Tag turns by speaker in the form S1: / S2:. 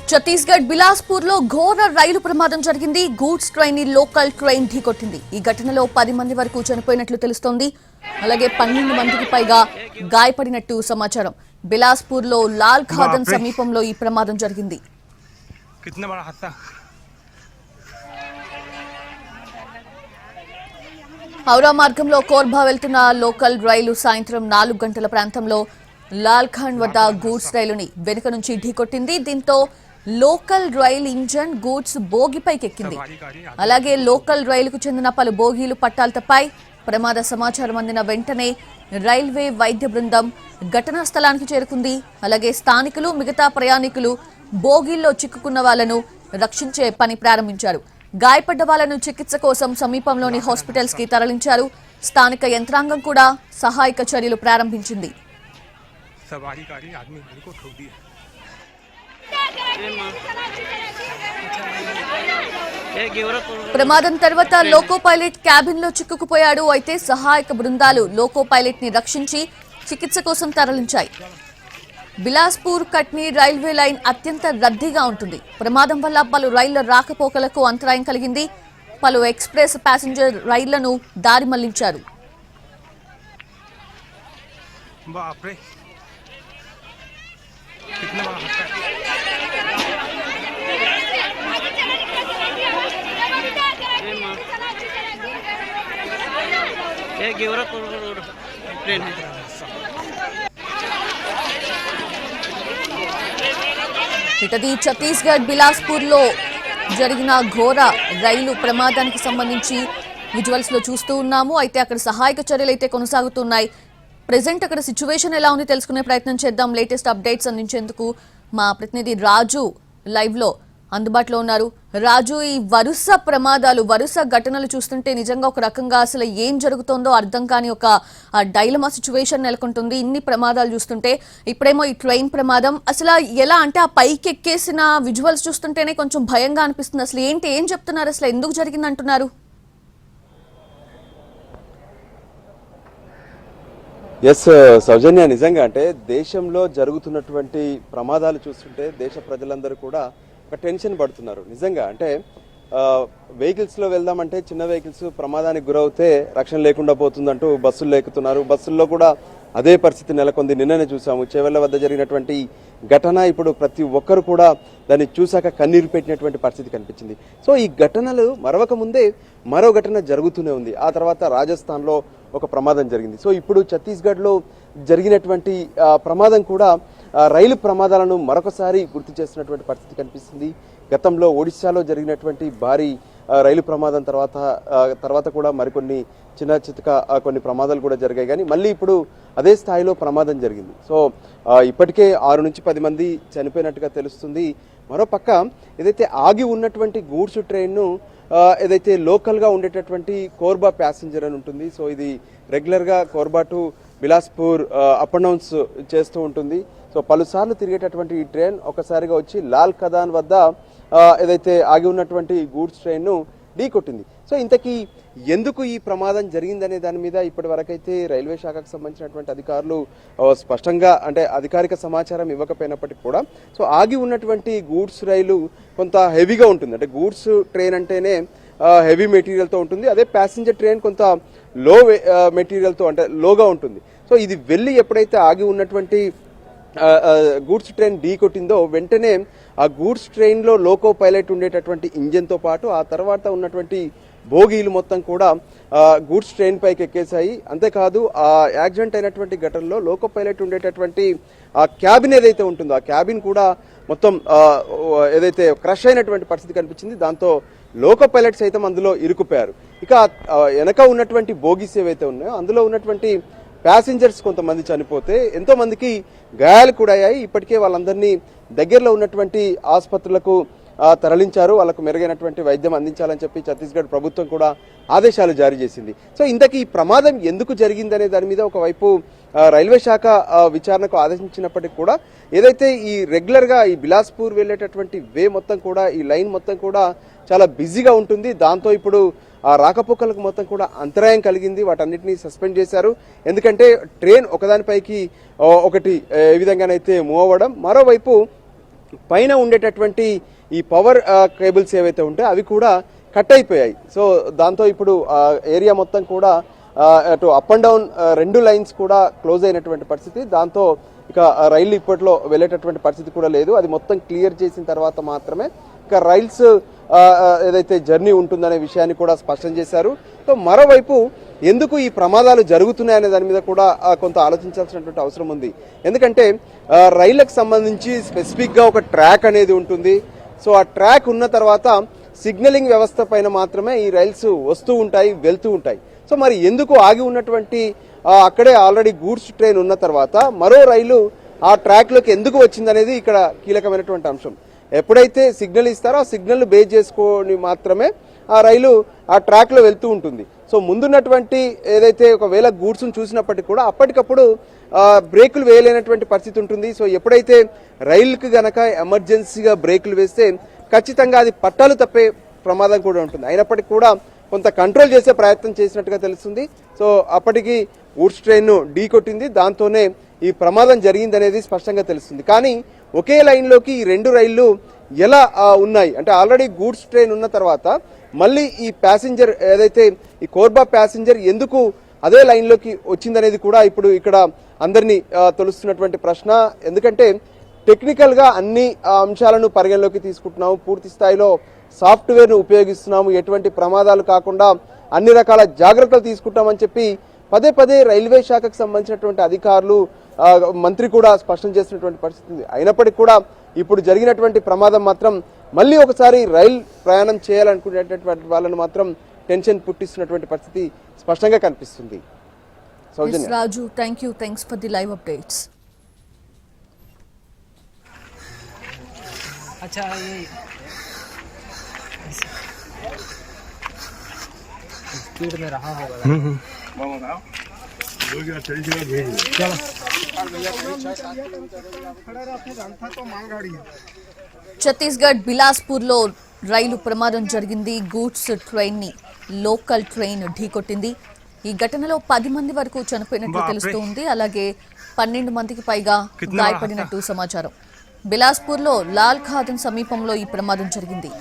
S1: ఛత్తీస్గఢ్ బిలాస్పూర్ లో ఘోర రైలు ప్రమాదం జరిగింది. గూడ్స్ ట్రైన్ ని లోకల్ ట్రైన్ ఢీకొట్టింది. ఈ ఘటనలో 10 మంది వరకు చనిపోయినట్లు తెలుస్తోంది. అలాగే 12 మందికి పైగా గాయపడినట్టు సమాచారం. బిలాస్పూర్ లో లాల్ ఖాదన్ సమీపంలో ఈ ప్రమాదం జరిగింది. హౌరా మార్గంలో కోర్బా వెళ్తున్న లోకల్ రైలు సాయంత్రం 4 గంటల ప్రాంతంలో లాల్ ఖాన్ వద్ద గూడ్స్ రైలుని వెనుక నుంచి ఢీకొట్టింది. దీంతో లోకల్ రైల్ ఇంజన్ గూడ్స్ బోగిపైకెక్కింది. అలాగే లోకల్ రైలుకు చెందిన పలు బోగీలు పట్టాలు తప్పాయి. ప్రమాద సమాచారం అందిన వెంటనే రైల్వే వైద్య బృందం ఘటనా స్థలానికి చేరుకుంది. అలాగే స్థానికులు మిగతా ప్రయాణికులు బోగీల్లో చిక్కుకున్న వాళ్లను రక్షించే పని ప్రారంభించారు. గాయపడ్డ వాళ్లను చికిత్స కోసం సమీపంలోని హాస్పిటల్స్ కి తరలించారు. స్థానిక యంత్రాంగం కూడా సహాయక చర్యలు ప్రారంభించింది. ప్రమాదం తర్వాత లోకో పైలట్ క్యాబిన్ లో చిక్కుకుపోయాడు. అయితే సహాయక బృందాలు లోకో పైలట్ ని రక్షించి చికిత్స కోసం తరలించాయి. బిలాస్పూర్ కట్నీ రైల్వే లైన్ అత్యంత రద్దీగా ఉంటుంది. ప్రమాదం వల్ల పలు రైళ్ల రాకపోకలకు అంతరాయం కలిగింది. పలు ఎక్స్ప్రెస్ ప్యాసింజర్ రైళ్లను దారి మళ్లించారు. ఇటది ఛత్తీస్గఢ్ బిలాస్పూర్ లో జరిగిన ఘోర రైలు ప్రమాదానికి సంబంధించి విజువల్స్ లో చూస్తూ ఉన్నాము. అయితే అక్కడ సహాయక చర్యలు అయితే కొనసాగుతున్నాయి. ప్రెజెంట్ అక్కడ సిచ్యువేషన్ ఎలా ఉంది తెలుసుకునే ప్రయత్నం చేద్దాం. లేటెస్ట్ అప్డేట్స్ అందించేందుకు మా ప్రతినిధి రాజు లైవ్ లో అందుబాటులో ఉన్నారు. రాజు, ఈ వరుస ప్రమాదాలు, వరుస ఘటనలు చూస్తుంటే నిజంగా ఒక రకంగా అసలు ఏం జరుగుతుందో అర్థం కాని ఒక డైలమా సిచ్యువేషన్ నెలకొంటుంది. ఇన్ని ప్రమాదాలు చూస్తుంటే ఇప్పుడేమో ఈ ట్రైన్ ప్రమాదం, అసలు ఎలా అంటే ఆ పైకి ఎక్కేసిన విజువల్స్ చూస్తుంటేనే కొంచెం భయంగా అనిపిస్తుంది. అసలు ఏం చెప్తున్నారు, అసలు ఎందుకు జరిగింది అంటున్నారు?
S2: ఎస్ సౌజన్య, నిజంగా అంటే దేశంలో జరుగుతున్నటువంటి ప్రమాదాలు చూస్తుంటే దేశ ప్రజలందరూ కూడా ఒక టెన్షన్ పడుతున్నారు. నిజంగా అంటే వెహికల్స్లో వెళ్దామంటే చిన్న వెహికల్స్ ప్రమాదానికి గురవుతే రక్షణ లేకుండా పోతుందంటూ బస్సుల్లో ఎక్కుతున్నారు. బస్సుల్లో కూడా అదే పరిస్థితి నెలకొంది. నిన్ననే చూసాము చేవెళ్ల వద్ద జరిగినటువంటి ఘటన. ఇప్పుడు ప్రతి ఒక్కరు కూడా దాన్ని చూశాక కన్నీరు పెట్టినటువంటి పరిస్థితి కనిపించింది. సో ఈ ఘటనలు మరవక ముందే మరో ఘటన జరుగుతూనే ఉంది. ఆ తర్వాత రాజస్థాన్లో ఒక ప్రమాదం జరిగింది. సో ఇప్పుడు ఛత్తీస్గఢ్లో జరిగినటువంటి ప్రమాదం కూడా రైలు ప్రమాదాలను మరొకసారి గుర్తు చేస్తున్నటువంటి పరిస్థితి కనిపిస్తుంది. గతంలో ఒడిశాలో జరిగినటువంటి భారీ రైలు ప్రమాదం తర్వాత కూడా మరికొన్ని చిన్న చితక కొన్ని ప్రమాదాలు కూడా జరిగాయి. కానీ మళ్ళీ ఇప్పుడు అదే స్థాయిలో ప్రమాదం జరిగింది. సో ఇప్పటికే 6 నుంచి 10 మంది చనిపోయినట్టుగా తెలుస్తుంది. మరోపక్క ఏదైతే ఆగి ఉన్నటువంటి గూడ్స్ ట్రైన్ను ఏదైతే లోకల్గా ఉండేటటువంటి కోర్బా ప్యాసింజర్ అని ఉంటుంది. సో ఇది రెగ్యులర్గా Korba to Bilaspur up and downs చేస్తూ ఉంటుంది. సో పలుసార్లు తిరిగేటటువంటి ఈ ట్రైన్ ఒకసారిగా వచ్చి లాల్ ఖాదన్ వద్ద ఏదైతే ఆగి ఉన్నటువంటి గూడ్స్ ట్రైన్ను ఢీకొట్టింది. సో ఇంతకీ ఎందుకు ఈ ప్రమాదం జరిగిందనే దాని మీద ఇప్పటి వరకైతే రైల్వే శాఖకు సంబంధించినటువంటి అధికారులు స్పష్టంగా అంటే అధికారిక సమాచారం ఇవ్వకపోయినప్పటికీ కూడా సో ఆగి ఉన్నటువంటి గూడ్స్ రైలు కొంత హెవీగా ఉంటుంది. అంటే గూడ్స్ ట్రైన్ అంటేనే హెవీ మెటీరియల్తో ఉంటుంది. అదే ప్యాసింజర్ ట్రైన్ కొంత లో మెటీరియల్తో అంటే లోగా ఉంటుంది. సో ఇది వెళ్ళి ఎప్పుడైతే ఆగి ఉన్నటువంటి గూడ్స్ ట్రైన్ ఢీ కొట్టిందో వెంటనే ఆ గూడ్స్ ట్రైన్లో లోకో పైలట్ ఉండేటటువంటి ఇంజన్తో పాటు ఆ తర్వాత ఉన్నటువంటి బోగీలు మొత్తం కూడా గూడ్స్ ట్రైన్ పైకి ఎక్కేశాయి. అంతేకాదు ఆ యాక్సిడెంట్ అయినటువంటి ఘటనలో లోకో పైలట్ ఉండేటటువంటి ఆ క్యాబిన్ ఏదైతే ఉంటుందో ఆ క్యాబిన్ కూడా మొత్తం ఏదైతే క్రష్ అయినటువంటి పరిస్థితి కనిపించింది. దాంతో లోకో పైలట్ సైతం అందులో ఇరుక్కుపోయారు. ఇక వెనక ఉన్నటువంటి బోగీస్ ఏవైతే ఉన్నాయో అందులో ఉన్నటువంటి ప్యాసింజర్స్ కొంతమంది చనిపోతే ఎంతో మందికి గాయాలు కూడా అయ్యాయి. ఇప్పటికే వాళ్ళందరినీ దగ్గరలో ఉన్నటువంటి ఆసుపత్రులకు తరలించారు. వాళ్ళకు మెరుగైనటువంటి వైద్యం అందించాలని చెప్పి ఛత్తీస్గఢ్ ప్రభుత్వం కూడా ఆదేశాలు జారీ చేసింది. సో ఇంతకీ ఈ ప్రమాదం ఎందుకు జరిగిందనే దాని మీద ఒకవైపు రైల్వే శాఖ విచారణకు ఆదేశించినప్పటికీ కూడా ఏదైతే ఈ రెగ్యులర్గా ఈ బిలాస్పూర్ వెళ్ళేటటువంటి వే మొత్తం కూడా ఈ లైన్ మొత్తం కూడా చాలా బిజీగా ఉంటుంది. దాంతో ఇప్పుడు ఆ రాకపోకలకు మొత్తం కూడా అంతరాయం కలిగింది. వాటన్నిటిని సస్పెండ్ చేశారు. ఎందుకంటే ట్రైన్ ఒకదానిపైకి ఒకటి ఏ విధంగానైతే మూవ్ అవ్వడం, మరోవైపు పైన ఉండేటటువంటి ఈ పవర్ కేబుల్స్ ఏవైతే ఉంటాయో అవి కూడా కట్ అయిపోయాయి. సో దాంతో ఇప్పుడు ఏరియా మొత్తం కూడా అటు అప్ అండ్ డౌన్ 2 లైన్స్ కూడా క్లోజ్ అయినటువంటి పరిస్థితి. దాంతో ఇక రైలు ఇప్పట్లో వెళ్ళేటటువంటి పరిస్థితి కూడా లేదు. అది మొత్తం క్లియర్ చేసిన తర్వాత మాత్రమే ఇక రైల్స్ ఏదైతే జర్నీ ఉంటుందనే విషయాన్ని కూడా స్పష్టం చేశారు. సో మరోవైపు ఎందుకు ఈ ప్రమాదాలు జరుగుతున్నాయనే దాని మీద కూడా కొంత ఆలోచించాల్సినటువంటి అవసరం ఉంది. ఎందుకంటే రైళ్లకు సంబంధించి స్పెసిఫిక్గా ఒక ట్రాక్ అనేది ఉంటుంది. సో ఆ ట్రాక్ ఉన్న తర్వాత సిగ్నలింగ్ వ్యవస్థ పైన మాత్రమే ఈ రైల్స్ వస్తూ ఉంటాయి, వెళ్తూ ఉంటాయి. సో మరి ఎందుకు ఆగి ఉన్నటువంటి అక్కడే ఆల్రెడీ గూడ్స్ ట్రైన్ ఉన్న తర్వాత మరో రైలు ఆ ట్రాక్లోకి ఎందుకు వచ్చిందనేది ఇక్కడ కీలకమైనటువంటి అంశం. ఎప్పుడైతే సిగ్నల్ ఇస్తారో ఆ సిగ్నల్ బేస్ చేసుకొని మాత్రమే ఆ రైలు ఆ ట్రాక్లో వెళ్తూ ఉంటుంది. సో ముందున్నటువంటి ఏదైతే ఒకవేళ గూడ్స్ను చూసినప్పటికీ కూడా అప్పటికప్పుడు బ్రేకులు వేయలేనటువంటి పరిస్థితి ఉంటుంది. సో ఎప్పుడైతే రైలుకి గనక ఎమర్జెన్సీగా బ్రేకులు వేస్తే ఖచ్చితంగా అది పట్టాలు తప్పే ప్రమాదం కూడా ఉంటుంది. అయినప్పటికీ కూడా కొంత కంట్రోల్ చేసే ప్రయత్నం చేసినట్టుగా తెలుస్తుంది. సో అప్పటికి గూడ్స్ ట్రైన్ను ఢీ కొట్టింది, దాంతోనే ఈ ప్రమాదం జరిగిందనేది స్పష్టంగా తెలుస్తుంది. కానీ ఒకే లైన్లోకి ఈ 2 రైళ్లు ఎలా ఉన్నాయి అంటే ఆల్రెడీ గూడ్స్ ట్రైన్ ఉన్న తర్వాత మళ్ళీ ఈ ప్యాసింజర్ ఏదైతే ఈ కోర్బా ప్యాసింజర్ ఎందుకు అదే లైన్లోకి వచ్చిందనేది కూడా ఇప్పుడు ఇక్కడ అందరినీ తొలుస్తున్నటువంటి ప్రశ్న. ఎందుకంటే టెక్నికల్గా అన్ని అంశాలను పరిగణలోకి తీసుకుంటున్నాము, పూర్తి స్థాయిలో సాఫ్ట్వేర్ను ఉపయోగిస్తున్నాము, ఎటువంటి ప్రమాదాలు కాకుండా అన్ని రకాల జాగ్రత్తలు తీసుకుంటామని చెప్పి పదే పదే రైల్వే శాఖకు సంబంధించినటువంటి అధికారులు మంత్రి కూడా స్పష్టం చేసినటువంటి పరిస్థితి ఉంది. అయినప్పటికీ కూడా ఇప్పుడు జరిగినటువంటి ప్రమాదం మాత్రం మళ్ళీ ఒకసారి రైల్ ప్రయాణం చేయాలనుకునేటటువంటి వాళ్ళను మాత్రం టెన్షన్ పుట్టిస్తున్నటువంటి పరిస్థితి స్పష్టంగా కనిపిస్తుంది. Soujanya.
S1: Raju, thanks for the live updates.
S3: अच्छा ये स्पीड में रहा होगा।
S1: ఛత్తీస్గఢ్ బిలాస్పూర్లో రైలు ప్రమాదం జరిగింది. గూడ్స్ ట్రైన్ ని లోకల్ ట్రైన్ ఢీకొట్టింది. ఈ ఘటనలో 10 మంది వరకు చనిపోయినట్లు తెలుస్తోంది. అలాగే 12 మందికి పైగా గాయపడినట్టు సమాచారం. బిలాస్పూర్లో లాల్ ఖాదన్ సమీపంలో ఈ ప్రమాదం జరిగింది.